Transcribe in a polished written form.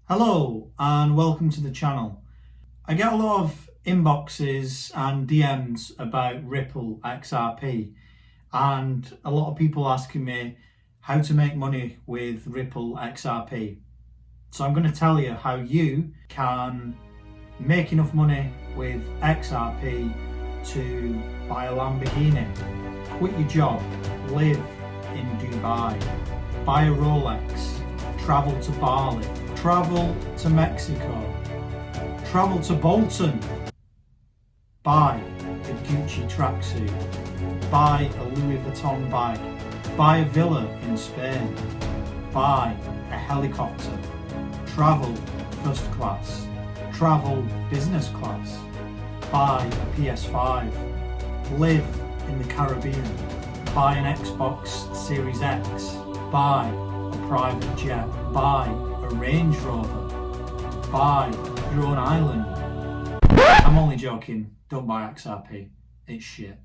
Hello and welcome to the channel. I get a lot of inboxes and DMs about Ripple XRP and a lot of people asking me how to make money with Ripple XRP. So I'm going to tell you how you can make enough money with XRP to buy a Lamborghini, quit your job, live in Dubai, buy a Rolex, travel to Bali, travel to Mexico, travel to Bolton, buy a Gucci tracksuit, buy a Louis Vuitton bag, buy a villa in Spain, buy a helicopter, travel first class, travel business class, buy a PS5, live in the Caribbean, buy an Xbox Series X, buy a private jet, buy a Range Rover, buy your own island. I'm only joking, don't buy XRP, it's shit.